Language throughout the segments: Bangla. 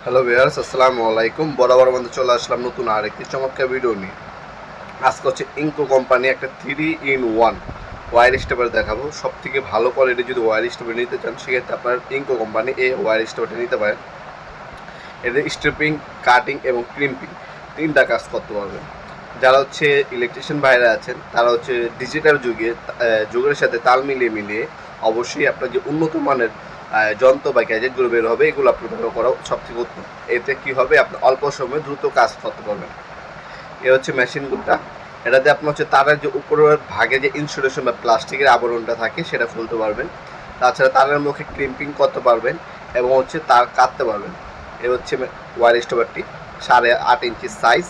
হ্যালো ভিউয়ার্স, আসসালামু আলাইকুম। বরাবর মধ্যে চলে আসলাম নতুন আরেকটি চমৎকার ভিডিও নিয়ে। আজকে হচ্ছে ইনকো কোম্পানি একটা 3-in-1 ওয়্যার স্টেপার দেখাবো। সব থেকে ভালো কোয়ালিটি যদি ওয়্যার স্টেপার নিতে চান সেক্ষেত্রে আপনার ইনকো কোম্পানি এই ওয়্যার স্টেপারটা নিতে পারেন। এদের স্ট্রিপিং, কাটিং এবং ক্রিম্পিং তিনটা কাজ করতে পারবেন। যারা হচ্ছে ইলেকট্রিশিয়ান ভাইরা আছেন তারা হচ্ছে ডিজিটাল যুগের সাথে তাল মিলিয়ে মিলিয়ে অবশ্যই আপনার যে উন্নত মানের যন্ত্র বা গ্যাজেটগুলো বের হবে এগুলো আপনার ব্যবহার করা সবথেকে উত্তম। এতে কি হবে, আপনি অল্প সময়ে দ্রুত কাজ করতে পারবেন। এ হচ্ছে মেশিনগুলোটা। এটাতে আপনার হচ্ছে তারের যে উপরের ভাগে যে ইনসুলেশন বা প্লাস্টিকের আবরণটা থাকে সেটা খুলতে পারবেন। তাছাড়া তারের মুখে ক্রিম্পিং করতে পারবেন এবং হচ্ছে তার কাটতে পারবেন। এ হচ্ছে ওয়্যার স্টোভারটি, 8.5 ইঞ্চি সাইজ।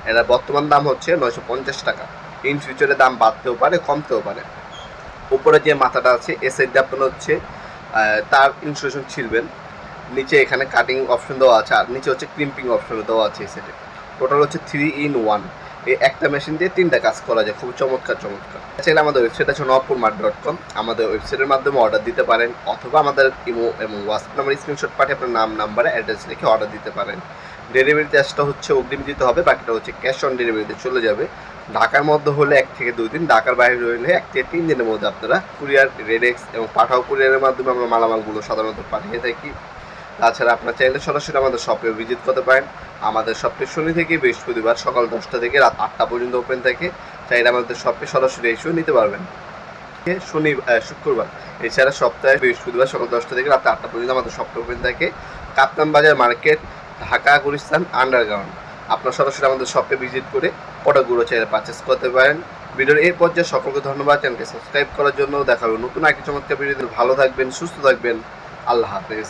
এটার বর্তমান দাম হচ্ছে 950 টাকা। ইন ফিউচারে দাম বাড়তেও পারে, কমতেও পারে। উপরে যে মাথাটা আছে এ সাইডে আপনার হচ্ছে তার ইনসুলেশন ছিলবেন। নিচে এখানে কাটিং অপশন দেওয়া আছে, আর নিচে হচ্ছে ক্রিম্পিং অপশন দেওয়া আছে এই সাইডে। টোটাল হচ্ছে 3-in-1। এই একটা মেশিন দিয়ে তিনটা কাজ করা যায়, খুব চমৎকার। চাইলে আমাদের ওয়েবসাইট আছে nopurmart.com। আমাদের ওয়েবসাইটের মাধ্যমে অর্ডার দিতে পারেন, অথবা আমাদের ইমো এবং হোয়াটসঅ্যাপ নাম্বার স্ক্রিনশট পাঠিয়ে আপনার নাম, নাম্বারে অ্যাড্রেস লিখে অর্ডার দিতে পারেন। ডেলিভারি চার্জটা হচ্ছে অগ্রিম দিতে হবে, বাকিটা হচ্ছে ক্যাশ অন ডেলিভারিতে চলে যাবে। ঢাকার মধ্যে হলে 1 থেকে 2 দিন, ঢাকার বাইরে হলে 1 থেকে 3 দিনের মধ্যে আপনারা কুরিয়ার, রেডেক্স এবং পাঠাও কুরিয়ারের মাধ্যমে আমরা মালামালগুলো সাধারণত পাঠিয়ে থাকি। তাছাড়া আপনার চাইলে সরাসরি আমাদের শপে ভিজিট করতে পারেন। আমাদের শপটি শনি থেকে বৃহস্পতিবার সকাল 10টা থেকে রাত 8টা পর্যন্ত ওপেন থাকে। চাইলে আমাদের শপে সরাসরি এসেও নিতে পারবেন। শুক্রবার এছাড়া সপ্তাহে বৃহস্পতিবার সকাল 10টা থেকে রাত 8টা পর্যন্ত আমাদের শপটা ওপেন থাকে। কাপ্তান বাজার মার্কেট, ঢাকা গুলিস্তান আন্ডারগ্রাউন্ড। আপনার সরাসরি আমাদের শপে ভিজিট করে প্রোডাক্টগুলো চাইলে পারচেস করতে পারেন। ভিডিওর এই পর্যায়ে সকলকে ধন্যবাদ। চ্যানেলকে সাবস্ক্রাইব করার জন্য। দেখা হবে নতুন একটি চমৎকার ভিডিও। ভালো থাকবেন, সুস্থ থাকবেন। আল্লাহ হাফেজ।